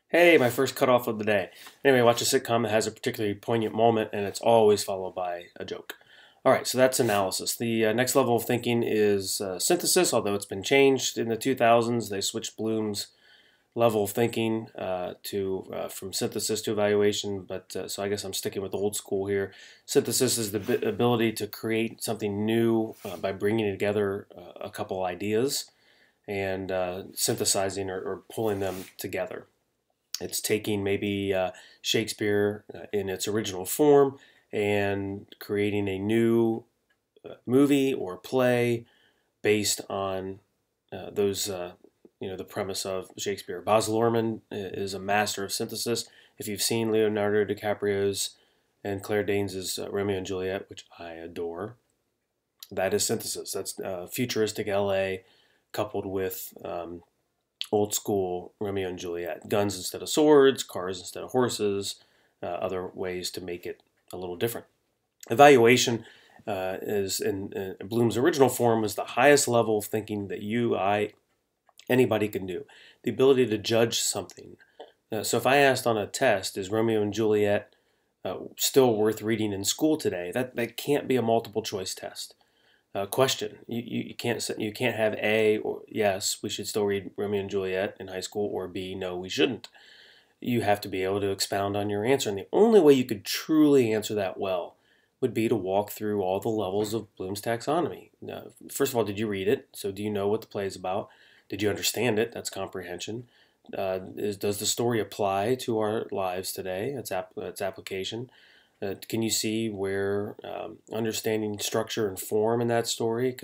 Hey, my first cutoff of the day. Anyway, watch a sitcom that has a particularly poignant moment, and it's always followed by a joke. All right, so that's analysis. The next level of thinking is synthesis, although it's been changed in the 2000s. They switched Bloom's level of thinking to from synthesis to evaluation, but so I guess I'm sticking with old school here. Synthesis is the ability to create something new by bringing together a couple ideas and synthesizing or pulling them together. It's taking maybe Shakespeare in its original form and creating a new movie or play based on those, the premise of Shakespeare. Baz Luhrmann is a master of synthesis. If you've seen Leonardo DiCaprio's and Claire Danes' Romeo and Juliet, which I adore, that is synthesis. That's futuristic LA coupled with old school Romeo and Juliet. Guns instead of swords, cars instead of horses, other ways to make it a little different. Evaluation is in Bloom's original form was the highest level of thinking that anybody can do. The ability to judge something. So if I asked on a test, is Romeo and Juliet still worth reading in school today? That can't be a multiple choice test. Question. You can't have A or yes, we should still read Romeo and Juliet in high school, or B, no, we shouldn't. You have to be able to expound on your answer. And the only way you could truly answer that well would be to walk through all the levels of Bloom's taxonomy. Now, first of all, did you read it? So do you know what the play is about? Did you understand it? That's comprehension. Does the story apply to our lives today? That's application. Can you see where understanding structure and form in that story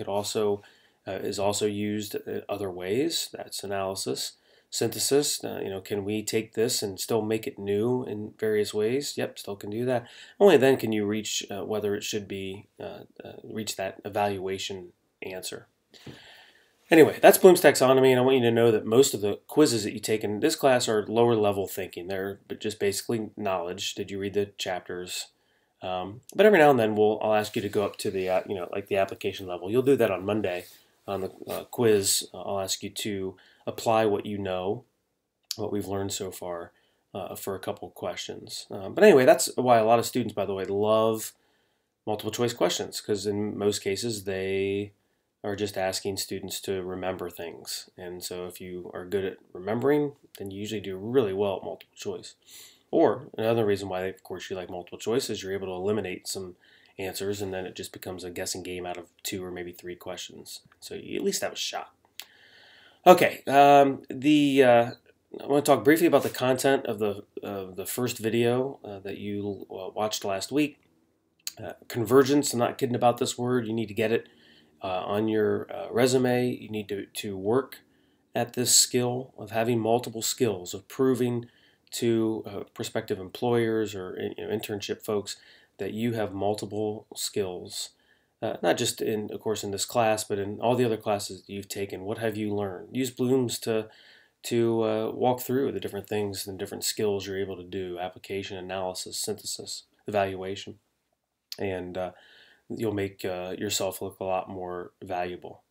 is also used other ways? That's analysis. Synthesis. Can we take this and still make it new in various ways? Yep, still can do that. Only then can you reach whether it should be reach that evaluation answer. Anyway, that's Bloom's taxonomy, and I want you to know that most of the quizzes that you take in this class are lower level thinking. They're just basically knowledge. Did you read the chapters? But every now and then I'll ask you to go up to the like the application level. You'll do that on Monday on the quiz. I'll ask you to apply what you know, what we've learned so far, for a couple questions. But anyway, that's why a lot of students, by the way, love multiple choice questions, because in most cases they are just asking students to remember things. And so if you are good at remembering, then you usually do really well at multiple choice. Or another reason why, of course, you like multiple choice is you're able to eliminate some answers, and then it just becomes a guessing game out of 2 or maybe 3 questions. So you at least have a shot. Okay, I want to talk briefly about the content of the first video that you watched last week. Convergence, I'm not kidding about this word. You need to get it on your resume. You need to work at this skill of having multiple skills, of proving to prospective employers or internship folks that you have multiple skills, not just of course, in this class, but in all the other classes that you've taken. What have you learned? Use Bloom's to walk through the different things and different skills you're able to do: application, analysis, synthesis, evaluation, and you'll make yourself look a lot more valuable.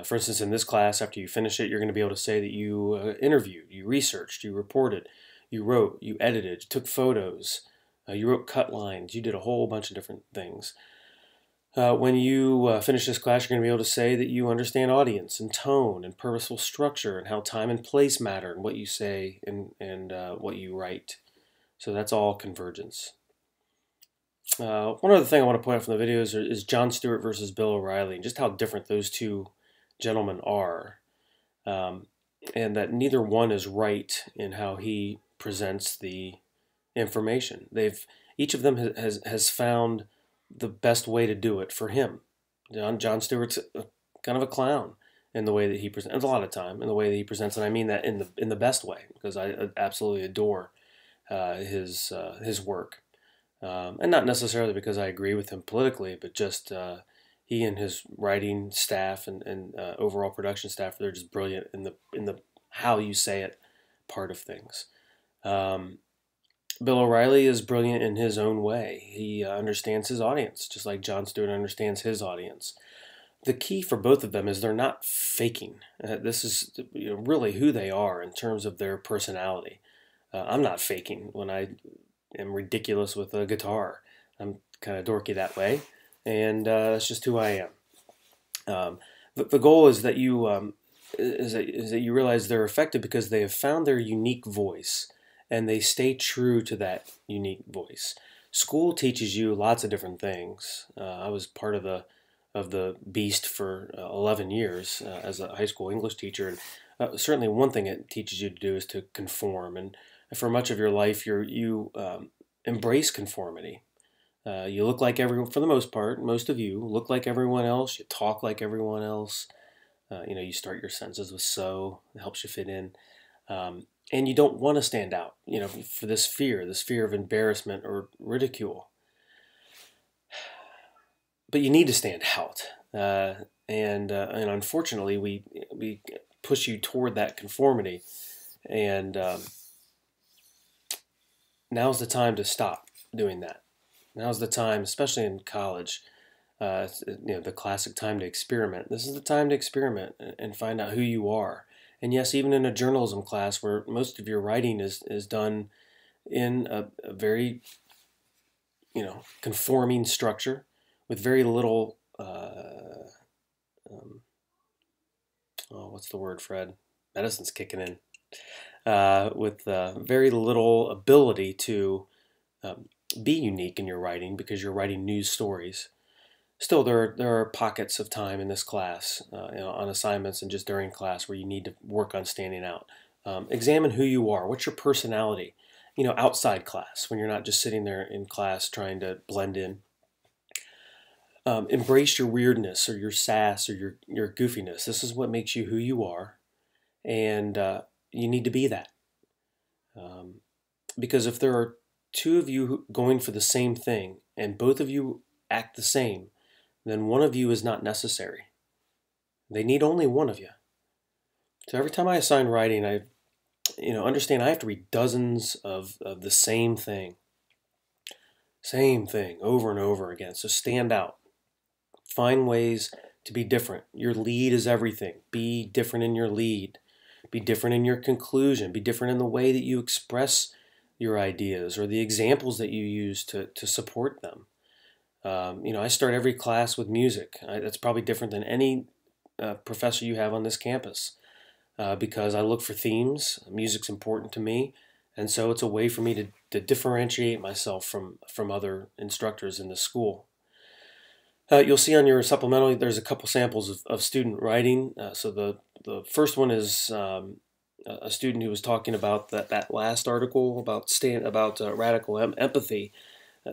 For instance, in this class, after you finish it, you're going to be able to say that you interviewed, you researched, you reported, you wrote, you edited, you took photos, you wrote cut lines, you did a whole bunch of different things. When you finish this class, you're going to be able to say that you understand audience and tone and purposeful structure and how time and place matter and what you say and what you write. So that's all convergence. One other thing I want to point out from the videos is Jon Stewart versus Bill O'Reilly, and just how different those two gentlemen are, and that neither one is right in how he presents the information. Each of them has found the best way to do it for him. Jon Stewart's kind of a clown in the way that he presents, a lot of time in the way that he presents, and I mean that in the best way, because I absolutely adore his work. And not necessarily because I agree with him politically, but just he and his writing staff and overall production staff, they're just brilliant in the how you say it part of things. Bill O'Reilly is brilliant in his own way. He understands his audience, just like Jon Stewart understands his audience. The key for both of them is they're not faking. This is really who they are in terms of their personality. I'm not faking when I am ridiculous with a guitar. I'm kind of dorky that way, and that's just who I am. The goal is that you realize they're effective because they have found their unique voice and they stay true to that unique voice. School teaches you lots of different things. I was part of the beast for 11 years as a high school English teacher, and certainly one thing it teaches you to do is to conform. And for much of your life, you embrace conformity. You look like everyone, for the most part, most of you look like everyone else. You talk like everyone else. You start your sentences with so, it helps you fit in. And you don't want to stand out, for this fear of embarrassment or ridicule. But you need to stand out. And unfortunately, we push you toward that conformity. And now's the time to stop doing that. Now's the time, especially in college, the classic time to experiment. This is the time to experiment and find out who you are. And yes, even in a journalism class where most of your writing is done in a very, conforming structure with very little, what's the word, Fred? Medicine's kicking in. With very little ability to be unique in your writing because you're writing news stories. Still, there are pockets of time in this class, on assignments and just during class where you need to work on standing out. Examine who you are. What's your personality? Outside class, when you're not just sitting there in class trying to blend in. Embrace your weirdness or your sass or your goofiness. This is what makes you who you are, and you need to be that. Because if there are two of you going for the same thing and both of you act the same, then one of you is not necessary. They need only one of you. So every time I assign writing, I understand I have to read dozens of the same thing over and over again. So stand out. Find ways to be different. Your lead is everything. Be different in your lead. Be different in your conclusion. Be different in the way that you express your ideas or the examples that you use to support them. I start every class with music. That's probably different than any professor you have on this campus because I look for themes. Music's important to me, and so it's a way for me to differentiate myself from other instructors in the school. You'll see on your supplemental there's a couple samples of student writing. So the first one is a student who was talking about that last article about radical empathy.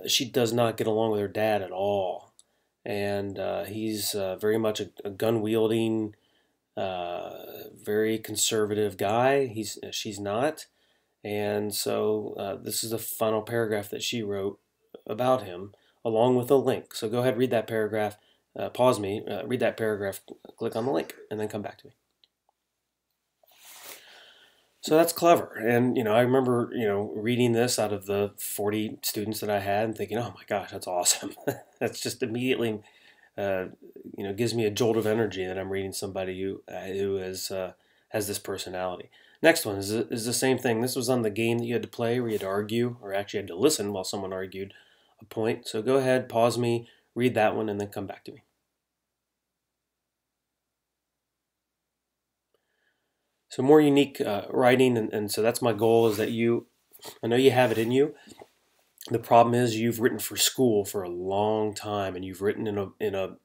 She does not get along with her dad at all, and he's very much a gun-wielding, very conservative guy. She's not, and so this is the final paragraph that she wrote about him, along with a link. So go ahead, read that paragraph. Pause me, read that paragraph, click on the link, and then come back to me. So that's clever. And, I remember, reading this out of the 40 students that I had and thinking, oh my gosh, that's awesome. That's just immediately, gives me a jolt of energy that I'm reading somebody who has this personality. Next one is the same thing. This was on the game that you had to play where you had to argue, or actually had to listen while someone argued a point. So go ahead, pause me, read that one, and then come back to me. So more unique writing, and so that's my goal, is that I know you have it in you. The problem is you've written for school for a long time, and you've written in a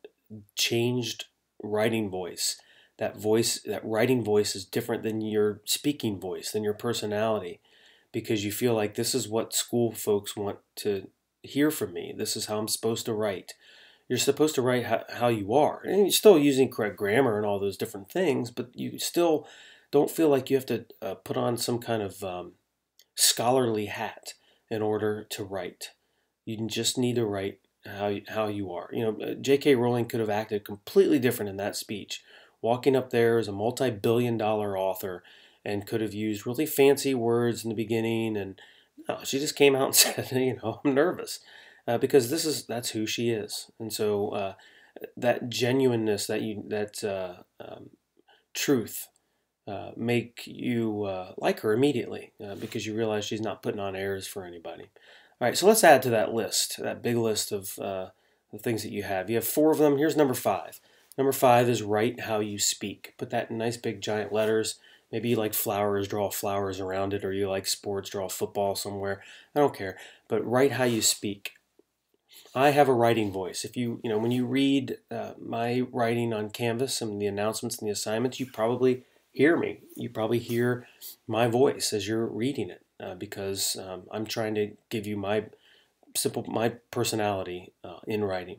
changed writing voice. That writing voice is different than your speaking voice, than your personality, because you feel like this is what school folks want to hear from me. This is how I'm supposed to write. You're supposed to write how you are, and you're still using correct grammar and all those different things, but you still don't feel like you have to put on some kind of scholarly hat in order to write. You just need to write how you are. J.K. Rowling could have acted completely different in that speech, walking up there as a multi-billion-dollar author, and could have used really fancy words in the beginning. And no, she just came out and said, I'm nervous because that's who she is. And so that genuineness, that truth. make you like her immediately because you realize she's not putting on airs for anybody. All right, so let's add to that list, that big list of the things that you have. You have 4 of them. Here's number 5. Number 5 is write how you speak. Put that in nice big giant letters. Maybe you like flowers, draw flowers around it, or you like sports, draw a football somewhere. I don't care. But write how you speak. I have a writing voice. If when you read my writing on Canvas and the announcements and the assignments, you probably hear me. You probably hear my voice as you're reading it because I'm trying to give you my personality in writing.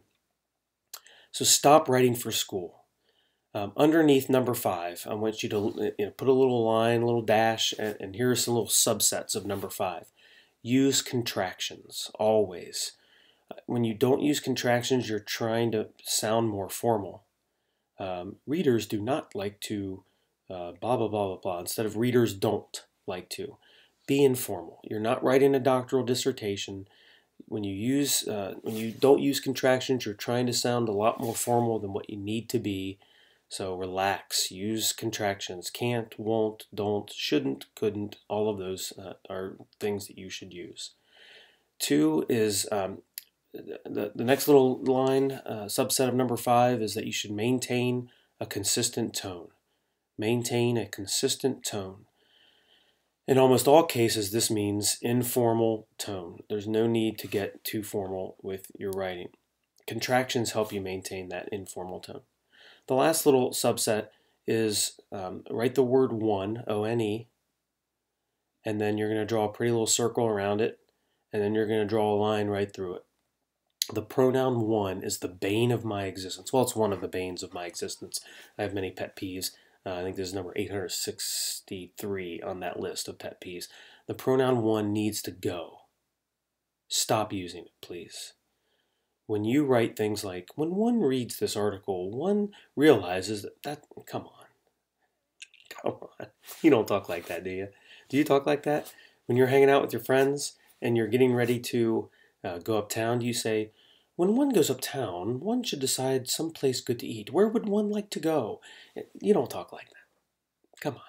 So stop writing for school. Underneath number 5, I want you to put a little line, a little dash, and here are some little subsets of number 5. Use contractions, always. When you don't use contractions, you're trying to sound more formal. Readers do not like to blah, blah, blah, blah, blah. Instead of readers don't like to. Be informal. You're not writing a doctoral dissertation. When you don't use contractions, you're trying to sound a lot more formal than what you need to be. So relax, use contractions. Can't, won't, don't, shouldn't, couldn't. All of those are things that you should use. 2 is the next little line, subset of number 5, is that you should maintain a consistent tone. Maintain a consistent tone. In almost all cases, this means informal tone. There's no need to get too formal with your writing. Contractions help you maintain that informal tone. The last little subset is write the word one, O-N-E, and then you're going to draw a pretty little circle around it, and then you're going to draw a line right through it. The pronoun one is the bane of my existence. Well, it's one of the banes of my existence. I have many pet peeves. I think this is number 863 on that list of pet peeves. The pronoun one needs to go. Stop using it, please. When you write things like, when one reads this article, one realizes that come on. You don't talk like that, do you? Do you talk like that? When you're hanging out with your friends and you're getting ready to go uptown, do you say, when one goes uptown, one should decide some place good to eat. Where would one like to go? You don't talk like that. Come on.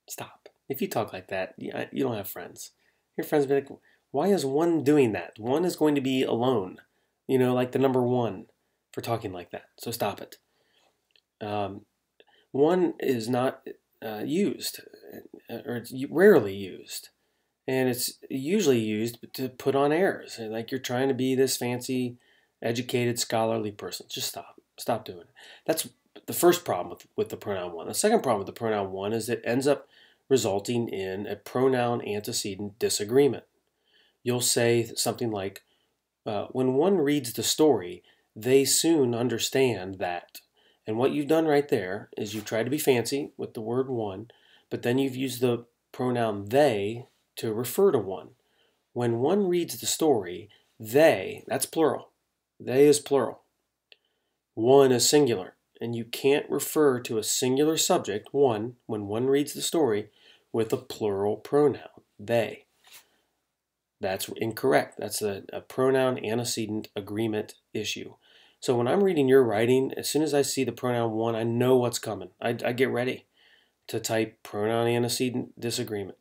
Stop. If you talk like that, you don't have friends. Your friends will be like, why is one doing that? One is going to be alone. Like the number 1 for talking like that. So stop it. One is not used, or it's rarely used. And it's usually used to put on airs. Like you're trying to be this fancy, educated, scholarly person. Just stop. Stop doing it. That's the first problem with the pronoun one. The second problem with the pronoun one is it ends up resulting in a pronoun antecedent disagreement. You'll say something like, when one reads the story, they soon understand that. And what you've done right there is you've tried to be fancy with the word one, but then you've used the pronoun they to refer to one. When one reads the story, they, that's plural. They is plural. One is singular. And you can't refer to a singular subject, one, when one reads the story, with a plural pronoun, they. That's incorrect. That's a pronoun antecedent agreement issue. So when I'm reading your writing, as soon as I see the pronoun one, I know what's coming. I get ready to type pronoun antecedent disagreement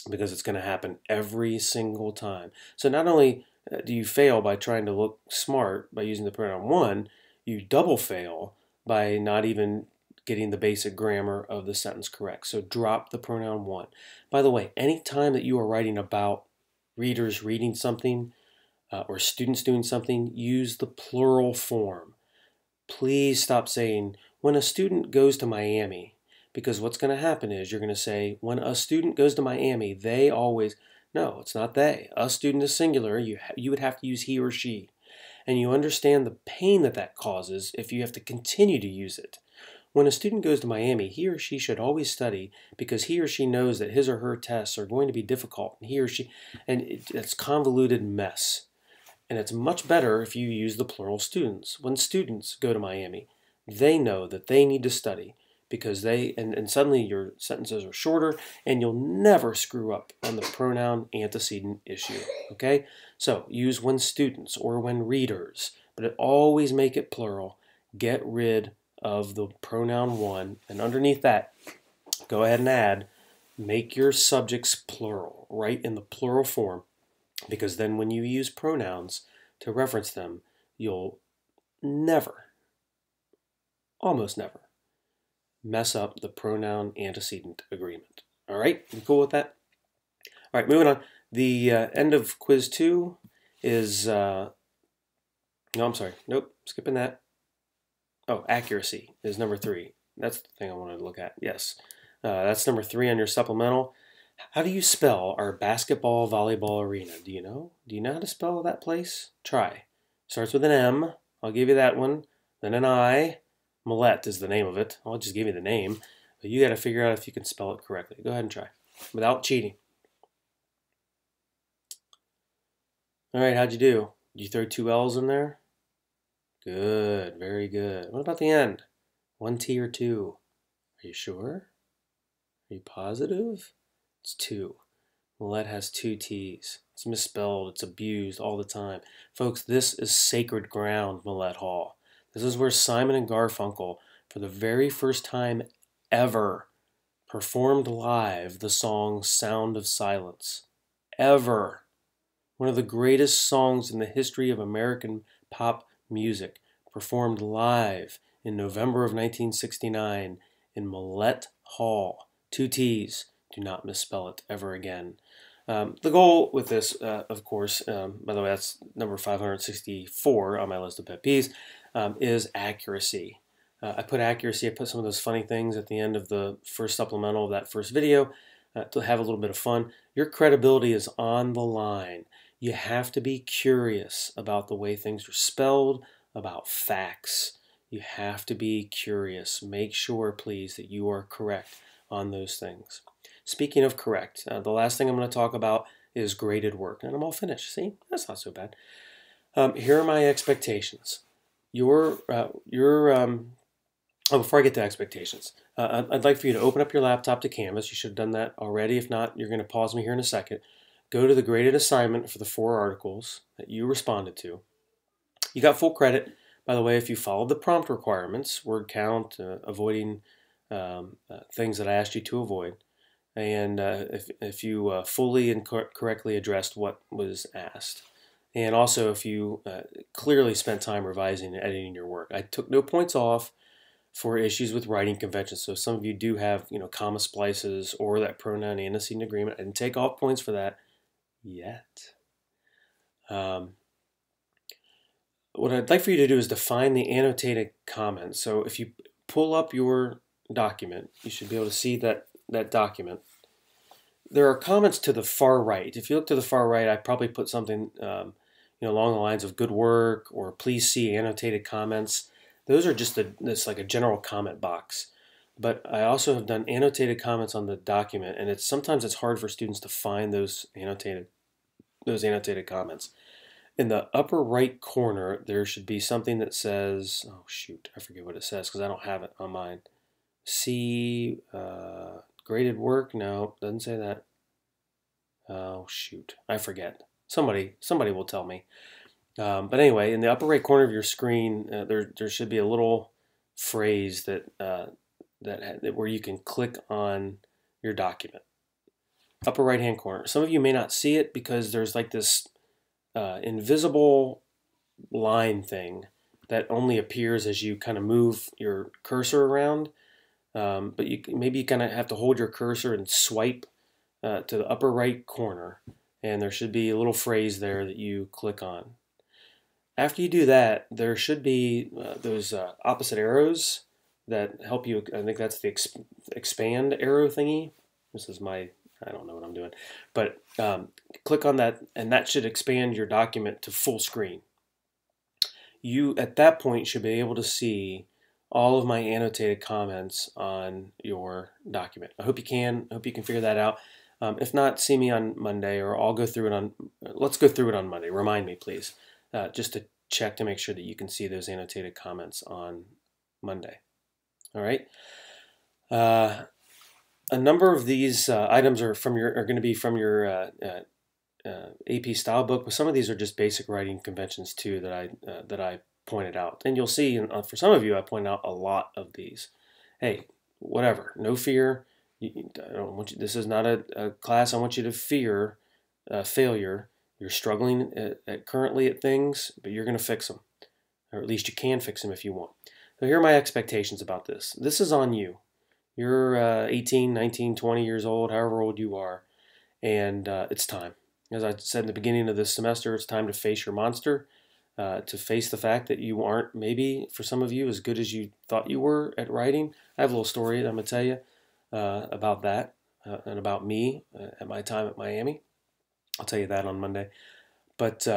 because it's going to happen every single time. So not only do you fail by trying to look smart by using the pronoun one, you double fail by not even getting the basic grammar of the sentence correct. So drop the pronoun one. By the way, anytime that you are writing about readers reading something or students doing something, use the plural form. Please stop saying, when a student goes to Miami, because what's going to happen is you're going to say, when a student goes to Miami, they always, no, it's not they. A student is singular. You would have to use he or she. And you understand the pain that causes if you have to continue to use it. When a student goes to Miami, he or she should always study because he or she knows that his or her tests are going to be difficult. And it's convoluted mess. And it's much better if you use the plural students. When students go to Miami, they know that they need to study because and suddenly your sentences are shorter and you'll never screw up on the pronoun antecedent issue. Okay? So use when students or when readers, but always make it plural. Get rid of the pronoun one, and underneath that, go ahead and add, make your subjects plural, write in the plural form, because then when you use pronouns to reference them, you'll never, almost never, mess up the pronoun antecedent agreement. All right, you cool with that? All right, moving on. The end of quiz 2 is, no, I'm sorry, nope, skipping that. Oh, accuracy is number 3. That's the thing I wanted to look at, yes. That's number 3 on your supplemental. How do you spell our basketball volleyball arena? Do you know? Do you know how to spell that place? Try. Starts with an M. I'll give you that one. Then an I. Millette is the name of it. I'll just give you the name. But you got to figure out if you can spell it correctly. Go ahead and try. Without cheating. All right, how'd you do? Did you throw 2 L's in there? Good, very good. What about the end? 1 T or 2? Are you sure? Are you positive? It's 2. Millette has 2 T's. It's misspelled. It's abused all the time. Folks, this is sacred ground, Millette Hall. This is where Simon and Garfunkel, for the very first time ever, performed live the song Sound of Silence. Ever. One of the greatest songs in the history of American pop music, performed live in November of 1969 in Millette Hall. 2 T's. Do not misspell it ever again. The goal with this, of course, by the way, that's number 564 on my list of pet peeves, is accuracy. I put accuracy, I put some of those funny things at the end of the first supplemental of that first video to have a little bit of fun. Your credibility is on the line. You have to be curious about the way things are spelled, about facts. You have to be curious. Make sure, please, that you are correct on those things. Speaking of correct, the last thing I'm going to talk about is graded work. And I'm all finished. See, that's not so bad. Here are my expectations. Before I get to expectations, I'd like for you to open up your laptop to Canvas. You should have done that already. If not, you're going to pause me here in a second. Go to the graded assignment for the 4 articles that you responded to. You got full credit, by the way, if you followed the prompt requirements, word count, avoiding things that I asked you to avoid, and if you fully and correctly addressed what was asked. And also if you clearly spent time revising and editing your work. I took no points off for issues with writing conventions. So some of you do have, comma splices or that pronoun antecedent agreement. I didn't take off points for that yet. What I'd like for you to do is define the annotated comments. So if you pull up your document, you should be able to see that document. There are comments to the far right. If you look to the far right, I probably put something along the lines of good work or please see annotated comments. Those are just it's like a general comment box. But I also have done annotated comments on the document, and sometimes it's hard for students to find those annotated comments. In the upper right corner, there should be something that says, oh shoot, I forget what it says because I don't have it on mine. See graded work? No, doesn't say that. Oh shoot, I forget. Somebody will tell me. But anyway, in the upper right corner of your screen, there should be a little phrase that where you can click on your document. Upper right hand corner. Some of you may not see it because there's like this invisible line thing that only appears as you kind of move your cursor around. But maybe you kind of have to hold your cursor and swipe to the upper right corner, and there should be a little phrase there that you click on. After you do that, there should be those opposite arrows that help you. I think that's the expand arrow thingy. This is I don't know what I'm doing. But click on that, and that should expand your document to full screen. You, at that point, should be able to see all of my annotated comments on your document. I hope you can. I hope you can figure that out. If not, see me on Monday, or I'll go through it on. Let's go through it on Monday. Remind me, please, just to check to make sure that you can see those annotated comments on Monday. All right. A number of these items are going to be from your AP style book, but some of these are just basic writing conventions too that I pointed out. And you'll see, for some of you, I point out a lot of these. Hey, whatever, no fear. I don't want you, this is not a class I want you to fear failure. You're struggling currently at things, but you're going to fix them. Or at least you can fix them if you want. So here are my expectations about this. This is on you. You're 18, 19, 20 years old, however old you are, and it's time. As I said in the beginning of this semester, it's time to face your monster, to face the fact that you aren't, maybe for some of you, as good as you thought you were at writing. I have a little story that I'm going to tell you about that and about me at my time at Miami. I'll tell you that on Monday. But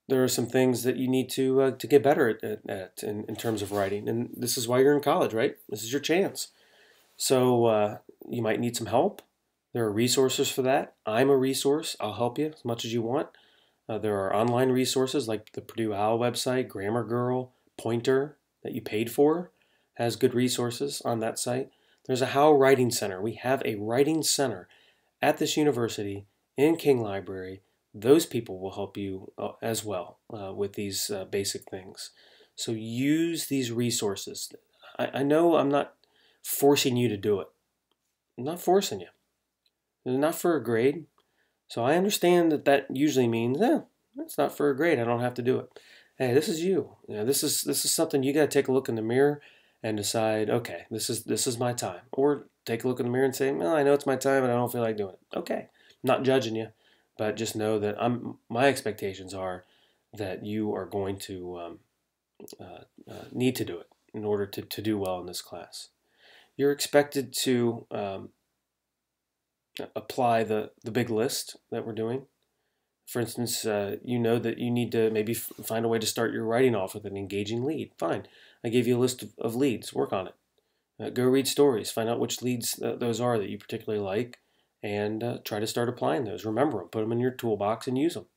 there are some things that you need to get better at in terms of writing. And this is why you're in college, right? This is your chance. So you might need some help. There are resources for that. I'm a resource. I'll help you as much as you want. There are online resources like the Purdue OWL website, Grammar Girl, Pointer that you paid for has good resources on that site. There's a How Writing Center. We have a writing center at this university in King Library. Those people will help you as well with these basic things. So use these resources. I know I'm not forcing you to do it. I'm not forcing you. It's not for a grade. So I understand that usually means, it's not for a grade. I don't have to do it. Hey, this is you. This is something you got to take a look in the mirror and decide, okay, this is my time. Or take a look in the mirror and say, well, I know it's my time and I don't feel like doing it. Okay, I'm not judging you, but just know that my expectations are that you are going to need to do it in order to do well in this class. You're expected to apply the big list that we're doing. For instance, you know that you need to maybe find a way to start your writing off with an engaging lead. Fine. I gave you a list of leads. Work on it. Go read stories. Find out which leads those are that you particularly like, and try to start applying those. Remember them. Put them in your toolbox and use them.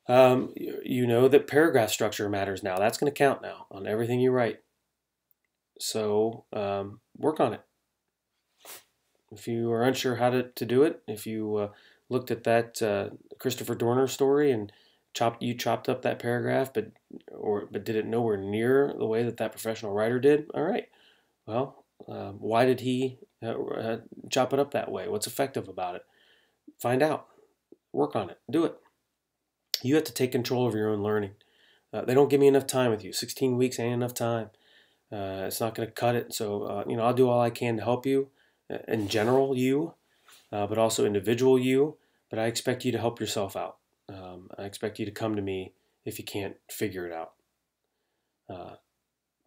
You know that paragraph structure matters now. That's going to count now on everything you write. So work on it. If you are unsure how to do it, if you looked at that Christopher Dorner story and chopped up that paragraph, but did it nowhere near the way that professional writer did, all right. Well, why did he chop it up that way? What's effective about it? Find out. Work on it. Do it. You have to take control of your own learning. They don't give me enough time with you. 16 weeks ain't enough time. It's not going to cut it. So, I'll do all I can to help you. In general, you, but also individual you. But I expect you to help yourself out. I expect you to come to me if you can't figure it out.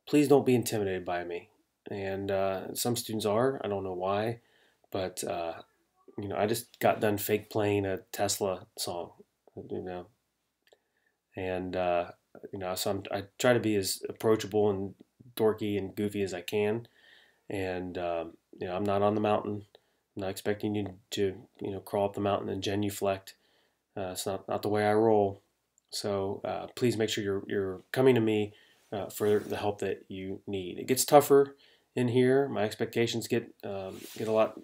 Please don't be intimidated by me. And some students are. I don't know why, but I just got done fake playing a Tesla song, and so I try to be as approachable and dorky and goofy as I can. And I'm not on the mountain. I'm not expecting you to crawl up the mountain and genuflect. It's not the way I roll. So please make sure you're coming to me for the help that you need. It gets tougher in here. My expectations get a lot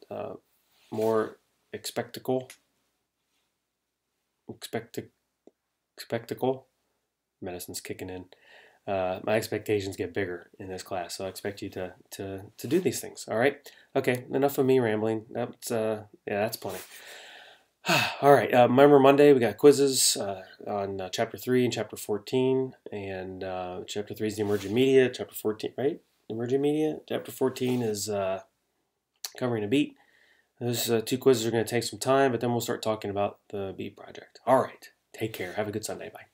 more expectical. Medicine's kicking in. My expectations get bigger in this class, so I expect you to do these things. All right. Okay. Enough of me rambling. That's plenty. All right. Remember Monday we got quizzes on Chapter 3 and Chapter 14, and Chapter 3 is the emergent media. Chapter 14, right? Emergent media. Chapter 14 is covering a beat. Those two quizzes are going to take some time, but then we'll start talking about the beat project. All right. Take care. Have a good Sunday. Bye.